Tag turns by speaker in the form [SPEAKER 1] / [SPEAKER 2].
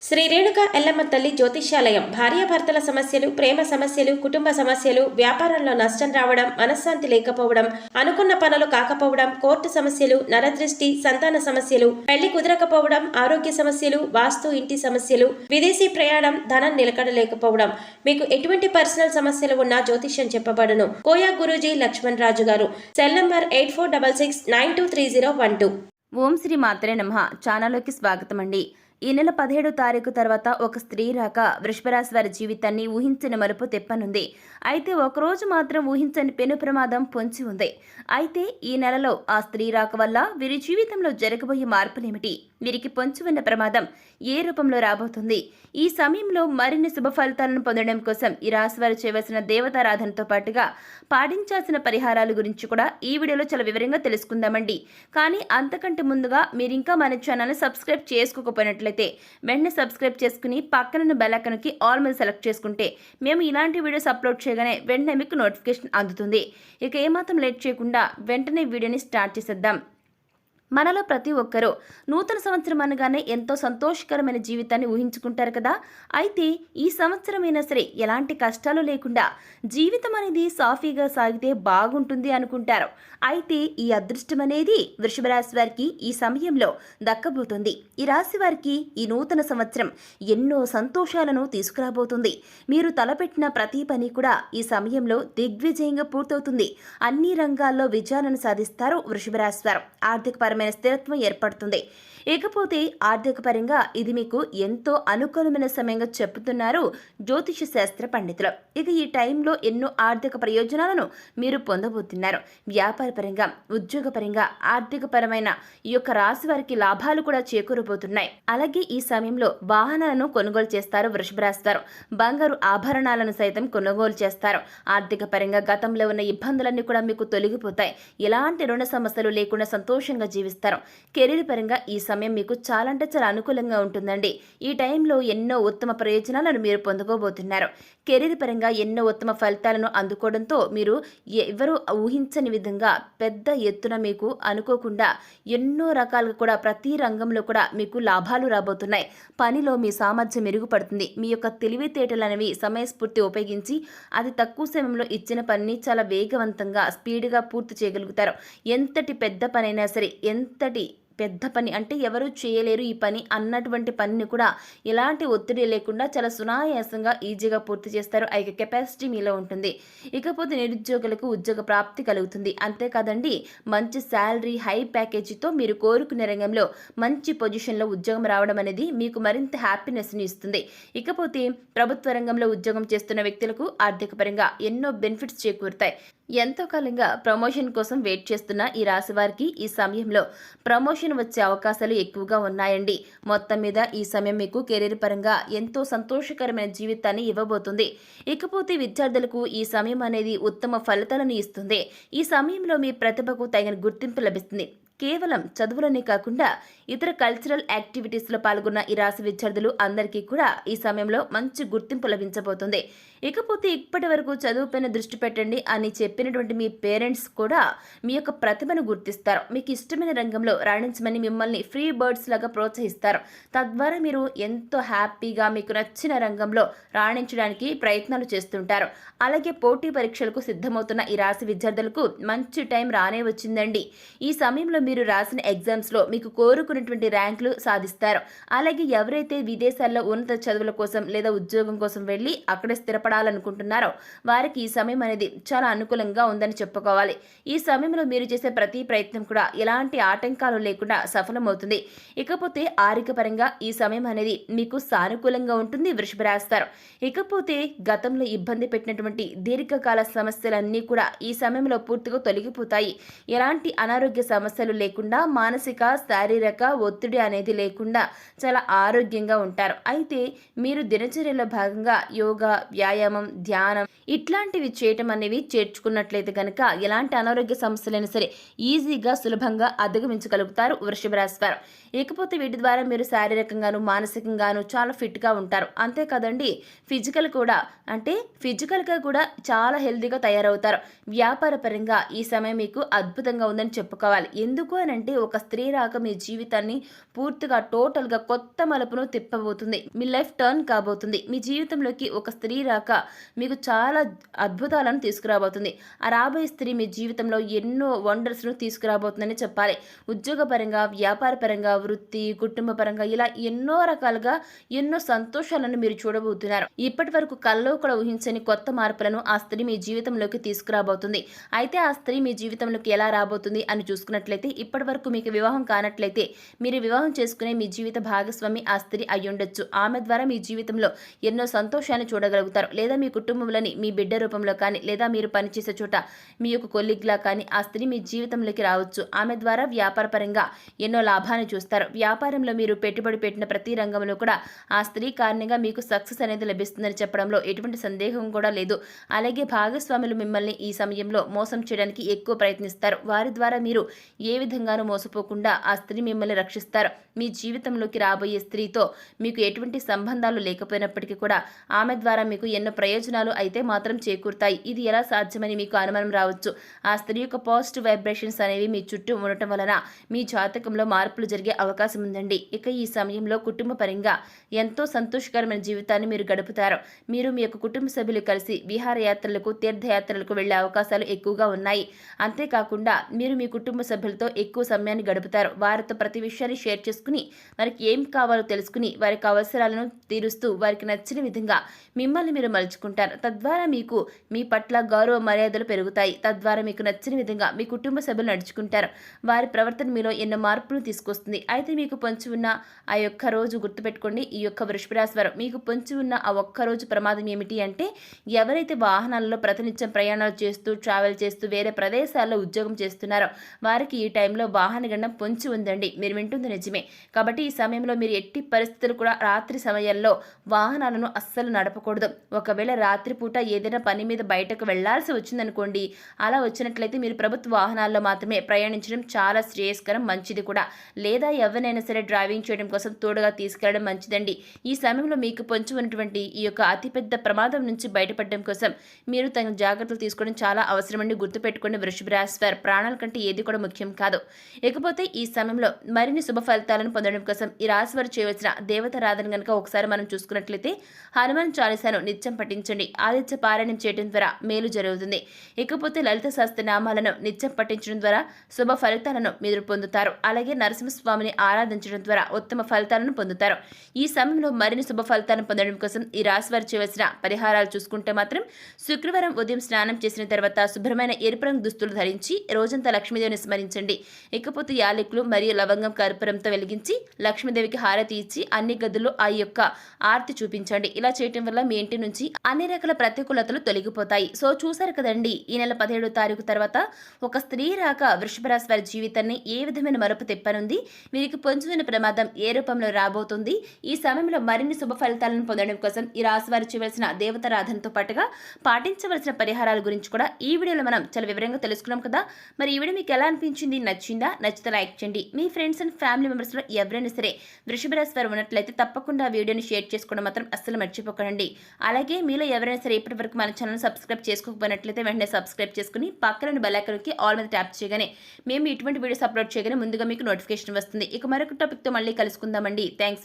[SPEAKER 1] శ్రీ రేణుక ఎల్లమ్మ తల్లి జ్యోతిష్యాలయం భార్యాభర్తల సమస్యలు, ప్రేమ సమస్యలు, కుటుంబ సమస్యలు, వ్యాపారంలో నష్టం రావడం, మనశ్శాంతి లేకపోవడం, అనుకున్న పనులు కాకపోవడం, కోర్టు సమస్యలు, నరదృష్టి, సంతాన సమస్యలు, పెళ్లి కుదరకపోవడం, ఆరోగ్య సమస్యలు, వాస్తు, ఇంటి సమస్యలు, విదేశీ ప్రయాణం, ధనం నిలకడలేకపోవడం, మీకు ఎటువంటి పర్సనల్ సమస్యలు ఉన్నా జ్యోతిష్యం చెప్పబడును. కోయా గురూజీ లక్ష్మణ్ రాజు గారు. Cell number 8466923012.
[SPEAKER 2] ఓం శ్రీ మాత్రే నమః. ఛానల్లోకి స్వాగతం అండి. ఈ నెల 17వ తారీఖు తర్వాత ఒక స్త్రీ రాక వృషభరాశి వారి జీవితాన్ని ఊహించని మలుపు తెప్పనుంది. అయితే ఒకరోజు మాత్రం ఊహించని పెను ప్రమాదం పొంచి ఉంది. అయితే ఈ నెలలో ఆ స్త్రీ రాక వల్ల వీరి జీవితంలో జరగబోయే మార్పులేమిటి, వీరికి పొంచి ఉన్న ప్రమాదం ఏ రూపంలో రాబోతుంది, ఈ సమయంలో మరిన్ని శుభ ఫలితాలను పొందడం కోసం ఈ రాశి వారు చేయవలసిన దేవతారాధనతో పాటుగా పాటించాల్సిన పరిహారాల గురించి కూడా ఈ వీడియోలో చాలా వివరంగా తెలుసుకుందామండి. కానీ అంతకంటే ముందుగా మీరు ఇంకా మన ఛానల్ని సబ్స్క్రైబ్ చేసుకోకపోయినట్లయితే వెంటనే సబ్స్క్రైబ్ చేసుకుని పక్కనున్న బెల్ ఐకాన్కి ఆల్ మీద సెలెక్ట్ చేసుకుంటే మేము ఇలాంటి వీడియోస్ అప్లోడ్ చేయగానే వెంటనే మీకు నోటిఫికేషన్ అందుతుంది. ఇక ఏమాత్రం లేట్ చేయకుండా వెంటనే వీడియోని స్టార్ట్ చేసేద్దాం. మనలో ప్రతి ఒక్కరూ నూతన సంవత్సరం అనగానే ఎంతో సంతోషకరమైన జీవితాన్ని ఊహించుకుంటారు కదా. అయితే ఈ సంవత్సరమైనా సరే ఎలాంటి కష్టాలు లేకుండా జీవితం అనేది సాఫీగా సాగితే బాగుంటుంది అనుకుంటారు. అయితే ఈ అదృష్టం అనేది వృషభ రాశి వారికి ఈ సమయంలో దక్కబోతుంది. ఈ రాశి వారికి ఈ నూతన సంవత్సరం ఎన్నో సంతోషాలను తీసుకురాబోతుంది. మీరు తలపెట్టిన ప్రతి పని కూడా ఈ సమయంలో దిగ్విజయంగా పూర్తవుతుంది. అన్ని రంగాల్లో విజయాలను సాధిస్తారు వృషభ రాశి వారు. ఆర్థికపరమైన స్థిరత్వం ఏర్పడుతుంది. ఇకపోతే ఆర్థిక పరంగా ఇది మీకు ఎంతో అనుకూలమైన సమయంగా చెబుతున్నారు జ్యోతిష శాస్త్ర పండితులు. ఇక ఈ టైంలో ఎన్నో ఆర్థిక ప్రయోజనాలను మీరు పొందబోతున్నారు. వ్యాపార పరంగా, ఉద్యోగ పరంగా, ఆర్థిక పరమైన ఈ యొక్క రాశి వారికి లాభాలు కూడా చేకూరబోతున్నాయి. అలాగే ఈ సమయంలో వాహనాలను కొనుగోలు చేస్తారు వృషభ రాశి వారు. బంగారు ఆభరణాలను సైతం కొనుగోలు చేస్తారు. ఆర్థిక పరంగా గతంలో ఉన్న ఇబ్బందులన్నీ కూడా మీకు తొలగిపోతాయి. ఎలాంటి రుణ సమస్యలు లేకుండా సంతోషంగా జీవిస్తారు. కెరీర్ పరంగా ఈ సమయం మీకు చాలా అంటే చాలా అనుకూలంగా ఉంటుందండి. ఈ టైంలో ఎన్నో ఉత్తమ ప్రయోజనాలను మీరు పొందుకోబోతున్నారు. కెరీర్ పరంగా ఎన్నో ఉత్తమ ఫలితాలను అందుకోవడంతో మీరు ఎవరు ఊహించని విధంగా పెద్ద ఎత్తున మీకు అనుకోకుండా ఎన్నో రకాలుగా కూడా ప్రతి రంగంలో కూడా మీకు లాభాలు రాబోతున్నాయి. పనిలో మీ సామర్థ్యం మెరుగుపడుతుంది. మీ యొక్క తెలివితేటలు అనేవి సమయస్ఫూర్తి ఉపయోగించి అతి తక్కువ సమయంలో ఇచ్చిన పనిని చాలా వేగవంతంగా స్పీడ్గా పూర్తి చేయగలుగుతారు. ఎంతటి పెద్ద పనైనా సరే, ఎంతటి పెద్ద పని అంటే ఎవరు చేయలేరు ఈ పని అన్నటువంటి పనిని కూడా ఎలాంటి ఒత్తిడి లేకుండా చాలా సునాయాసంగా ఈజీగా పూర్తి చేస్తారు. ఆ కెపాసిటీ మీలో ఉంటుంది. ఇకపోతే నిరుద్యోగులకు ఉద్యోగ ప్రాప్తి కలుగుతుంది. అంతేకాదండి, మంచి శాలరీ, హై ప్యాకేజీతో మీరు కోరుకునే రంగంలో మంచి పొజిషన్లో ఉద్యోగం రావడం అనేది మీకు మరింత హ్యాపీనెస్ని ఇస్తుంది. ఇకపోతే ప్రభుత్వ రంగంలో ఉద్యోగం చేస్తున్న వ్యక్తులకు ఆర్థిక పరంగా ఎన్నో బెనిఫిట్స్ చేకూరుతాయి. ఎంతో కాలంగా ప్రమోషన్ కోసం వెయిట్ చేస్తున్న ఈ రాశి వారికి ఈ సమయంలో ప్రమోషన్ వచ్చే అవకాశాలు ఎక్కువగా ఉన్నాయండి. మొత్తం మీద ఈ సమయం మీకు కెరీర్ పరంగా ఎంతో సంతోషకరమైన జీవితాన్ని ఇవ్వబోతుంది. ఇకపోతే విద్యార్థులకు ఈ సమయం అనేది ఉత్తమ ఫలితాలను ఇస్తుంది. ఈ సమయంలో మీ ప్రతిభకు తగిన గుర్తింపు లభిస్తుంది. కేవలం చదువులోనే కాకుండా ఇతర కల్చరల్ యాక్టివిటీస్లో పాల్గొన్న ఈ రాశి విద్యార్థులు అందరికీ కూడా ఈ సమయంలో మంచి గుర్తింపు లభించబోతుంది. ఇకపోతే ఇప్పటి వరకు చదువుపైన దృష్టి పెట్టండి అని చెప్పినటువంటి మీ పేరెంట్స్ కూడా మీ యొక్క ప్రతిభను గుర్తిస్తారు. మీకు ఇష్టమైన రంగంలో రాణించమని మిమ్మల్ని ఫ్రీ బర్డ్స్ లాగా ప్రోత్సహిస్తారు. తద్వారా మీరు ఎంతో హ్యాపీగా మీకు నచ్చిన రంగంలో రాణించడానికి ప్రయత్నాలు చేస్తుంటారు. అలాగే పోటీ పరీక్షలకు సిద్ధమవుతున్న ఈ రాశి విద్యార్థులకు మంచి టైం రానే వచ్చిందండి. ఈ సమయంలో మీరు రాసిన ఎగ్జామ్స్లో మీకు కోరుకున్నటువంటి ర్యాంకులు సాధిస్తారు. అలాగే ఎవరైతే విదేశాల్లో ఉన్నత చదువుల కోసం లేదా ఉద్యోగం కోసం వెళ్ళి అక్కడే స్థిరపడాలనుకుంటున్నారో వారికి ఈ సమయం అనేది చాలా అనుకూలంగా ఉందని చెప్పుకోవాలి. ఈ సమయంలో మీరు చేసే ప్రతి ప్రయత్నం కూడా ఎలాంటి ఆటంకాలు లేకుండా సఫలమవుతుంది. ఇకపోతే ఆర్థిక పరంగా ఈ సమయం అనేది మీకు సానుకూలంగా ఉంటుంది వృషభ రాశి వారు. ఇకపోతే గతంలో ఇబ్బంది పెట్టినటువంటి దీర్ఘకాల సమస్యలన్నీ కూడా ఈ సమయంలో పూర్తిగా తొలగిపోతాయి. ఎలాంటి అనారోగ్య సమస్యలు లేకుండా, మానసిక శారీరక ఒత్తిడి అనేది లేకుండా చాలా ఆరోగ్యంగా ఉంటారు. అయితే మీరు దినచర్యలో భాగంగా యోగా, వ్యాయామం, ధ్యానం ఇట్లాంటివి చేయటం అనేవి చేర్చుకున్నట్లయితే కనుక ఎలాంటి అనారోగ్య సమస్యలైనా సరే ఈజీగా సులభంగా అధిగమించగలుగుతారు వృషభ రాశి వారు. ఇకపోతే వీటి ద్వారా మీరు శారీరకంగాను మానసికంగాను చాలా ఫిట్గా ఉంటారు. అంతేకాదండి, ఫిజికల్గా కూడా చాలా హెల్తీగా తయారవుతారు. వ్యాపార పరంగా ఈ సమయం మీకు అద్భుతంగా ఉందని చెప్పుకోవాలి. ఎందుకు ఎందుకు అని అంటే ఒక స్త్రీ రాక మీ జీవితాన్ని పూర్తిగా టోటల్గా కొత్త మలుపును తిప్పబోతుంది. మీ లైఫ్ టర్న్ కాబోతుంది. మీ జీవితంలోకి ఒక స్త్రీ రాక మీకు చాలా అద్భుతాలను తీసుకురాబోతుంది. ఆ రాబోయే స్త్రీ మీ జీవితంలో ఎన్నో వండర్స్ను తీసుకురాబోతుందని చెప్పాలి. ఉద్యోగపరంగా, వ్యాపారపరంగా, వృత్తి, కుటుంబ పరంగా ఇలా ఎన్నో రకాలుగా ఎన్నో సంతోషాలను మీరు చూడబోతున్నారు. ఇప్పటి వరకు కల్లో కూడా ఊహించని కొత్త మార్పులను ఆ స్త్రీ మీ జీవితంలోకి తీసుకురాబోతుంది. అయితే ఆ స్త్రీ మీ జీవితంలోకి ఎలా రాబోతుంది అని చూసుకున్నట్లయితే ఇప్పటి వరకు మీకు వివాహం కానట్లయితే మీరు వివాహం చేసుకునే మీ జీవిత భాగస్వామి ఆ స్త్రీ అయ్యుండొచ్చు. ఆమె ద్వారా మీ జీవితంలో ఎన్నో సంతోషాన్ని చూడగలుగుతారు. లేదా మీ కుటుంబంలోని మీ బిడ్డ రూపంలో కానీ, లేదా మీరు పనిచేసే చోట మీ యొక్క కొలీగ్లా కానీ ఆ స్త్రీ మీ జీవితంలోకి రావచ్చు. ఆమె ద్వారా వ్యాపార పరంగా ఎన్నో లాభాన్ని చూస్తారు. వ్యాపారంలో మీరు పెట్టుబడి పెట్టిన ప్రతి రంగంలో కూడా ఆ స్త్రీ కారణంగా మీకు సక్సెస్ అనేది లభిస్తుందని చెప్పడంలో ఎటువంటి సందేహం కూడా లేదు. అలాగే భాగస్వాములు మిమ్మల్ని ఈ సమయంలో మోసం చేయడానికి ఎక్కువ ప్రయత్నిస్తారు. వారి ద్వారా మీరు ఏ విధంగానూ మోసపోకుండా ఆ స్త్రీ మిమ్మల్ని రక్షిస్తారు. మీ జీవితంలోకి రాబోయే స్త్రీతో మీకు ఎటువంటి సంబంధాలు లేకపోయినప్పటికీ కూడా ఆమె ద్వారా మీకు ఎన్నో ప్రయోజనాలు అయితే మాత్రం చేకూరుతాయి. ఇది ఎలా సాధ్యమని మీకు అనుమానం రావచ్చు. ఆ స్త్రీ యొక్క పాజిటివ్ వైబ్రేషన్స్ అనేవి మీ చుట్టూ ఉండటం వలన మీ జాతకంలో మార్పులు జరిగే అవకాశం ఉందండి. ఇక ఈ సమయంలో కుటుంబ పరంగా ఎంతో సంతోషకరమైన జీవితాన్ని మీరు గడుపుతారు. మీరు మీ యొక్క కుటుంబ సభ్యులు కలిసి విహారయాత్రలకు, తీర్థయాత్రలకు వెళ్లే అవకాశాలు ఎక్కువగా ఉన్నాయి. అంతేకాకుండా మీరు మీ కుటుంబ సభ్యులతో ఎక్కువ సమయాన్ని గడుపుతారు. వారితో ప్రతి విషయాన్ని షేర్ చేసుకుని వారికి ఏం కావాలో తెలుసుకుని వారికి అవసరాలను తీరుస్తూ వారికి నచ్చిన విధంగా మిమ్మల్ని మీరు మలుచుకుంటారు. తద్వారా మీకు మీ పట్ల గౌరవ మర్యాదలు పెరుగుతాయి. తద్వారా మీకు నచ్చిన విధంగా మీ కుటుంబ సభ్యులు నడుచుకుంటారు. వారి ప్రవర్తన మీలో ఎన్నో మార్పులు తీసుకొస్తుంది. అయితే మీకు పొంచి ఉన్న ఆ ఒక్క రోజు గుర్తుపెట్టుకోండి. ఈ యొక్క వృషభ రాశి వారు మీకు పొంచి ఉన్న ఆ ఒక్కరోజు ప్రమాదం ఏమిటి అంటే ఎవరైతే వాహనాలలో ప్రతినిత్యం ప్రయాణాలు చేస్తూ ట్రావెల్ చేస్తూ వేరే ప్రదేశాల్లో ఉద్యోగం చేస్తున్నారో వారికి ఈ టైంలో వాహన గండం పొంచి ఉందండి. మీరు వింటుంది నిజమే. కాబట్టి ఈ సమయంలో మీరు ఎట్టి పరిస్థితులు కూడా రాత్రి సమయాల్లో వాహనాలను అస్సలు నడపకూడదు. ఒకవేళ రాత్రిపూట ఏదైనా పని మీద బయటకు వెళ్లాల్సి వచ్చిందనుకోండి, అలా వచ్చినట్లయితే మీరు ప్రభుత్వ వాహనాల్లో మాత్రమే ప్రయాణించడం చాలా శ్రేయస్కరం, మంచిది కూడా. లేదా ఎవరినైనా సరే డ్రైవింగ్ చేయడం కోసం తోడుగా తీసుకెళ్లడం మంచిదండి. ఈ సమయంలో మీకు పొంచి ఉన్నటువంటి ఈ యొక్క అతిపెద్ద ప్రమాదం నుంచి బయటపడడం కోసం మీరు తగిన జాగ్రత్తలు తీసుకోవడం చాలా అవసరమండి. గుర్తుపెట్టుకోండి వృషభ రాశి వారు, ప్రాణాల కంటే ఏది కూడా ముఖ్యం కాదు. ఇకపోతే ఈ సమయంలో మరిన్ని శుభ ఫలితాలను పొందడం కోసం ఈ రాశి వారు చేయవలసిన దేవతారాధన కనుక ఒకసారి మనం చూసుకున్నట్లయితే హనుమాన్ చాలీసాను నిత్యం పఠించండి. ఆదిత్య పారాయణం చేయడం ద్వారా మేలు జరుగుతుంది. ఇకపోతే లలిత సహస్రనామాలను నిత్యం పఠించడం ద్వారా శుభ ఫలితాలను మీరు పొందుతారు. అలాగే నరసింహస్వామిని ఆరాధించడం ద్వారా ఉత్తమ ఫలితాలను పొందుతారు. ఈ సమయంలో మరిన్ని శుభ ఫలితాలను పొందడం కోసం ఈ రాశి వారు చేయవలసిన పరిహారాలు చూసుకుంటే మాత్రం శుక్రవారం ఉదయం స్నానం చేసిన తర్వాత శుభ్రమైన ఎరుపు రంగు దుస్తులు ధరించి రోజంతా లక్ష్మీదేవిని స్మరించండి. ఇకపోతే యాలకులు మరియు లవంగం కర్పూరంతో వెలిగించి లక్ష్మీదేవికి హారతి ఇచ్చి అన్ని గదుల్లో ఆ యొక్క ఆరతి చూపించండి. ఇలా చేయటం వల్ల మీ ఇంటి నుంచి అన్ని రకాల ప్రతికూలతలు తొలగిపోతాయి. సో చూసారు కదండి, ఈ నెల 17వ తారీఖు తర్వాత ఒక స్త్రీ రాక వృషభ రాశి వారి జీవితాన్ని ఏ విధమైన మరపు తిప్పనుంది, వీరికి పొంచుతున్న ప్రమాదం ఏ రూపంలో రాబోతుంది, ఈ సమయంలో మరిన్ని శుభ ఫలితాలను పొందడం కోసం ఈ రాశి వారు చేయవలసిన దేవతారాధనతో పాటుగా పాటించవలసిన పరిహారాల గురించి కూడా ఈ వీడియోలో మనం చాలా వివరంగా తెలుసుకున్నాం కదా. మరి ఈ వీడియో మీకు ఎలా అనిపించింది? నచ్చిందా? నచ్చితే లైక్ చేయండి. మీ ఫ్రెండ్స్ అండ్ ఫ్యామిలీ మెంబర్స్లో ఎవరైనా సరే వృషభ రాశి వారు ఉన్నట్లయితే తప్పకుండా ఆ వీడియోని షేర్ చేసుకోవడం మాత్రం అస్సలు మర్చిపోకండి. అలాగే మీలో ఎవరైనా సరే ఇప్పటి వరకు మన ఛానల్ సబ్స్క్రైబ్ చేసుకోకపోయినట్లయితే వెంటనే సబ్స్క్రైబ్ చేసుకుని పక్కన బెల్ ఐకాన్కి ఆల్ మీద ట్యాప్ చేయగానే మేము ఇటువంటి వీడియోస్ అప్లోడ్ చేయగానే ముందుగా మీకు నోటిఫికేషన్ వస్తుంది. ఇక మరొక టాపిక్తో మళ్ళీ కలుసుకుందామండి. థ్యాంక్స్.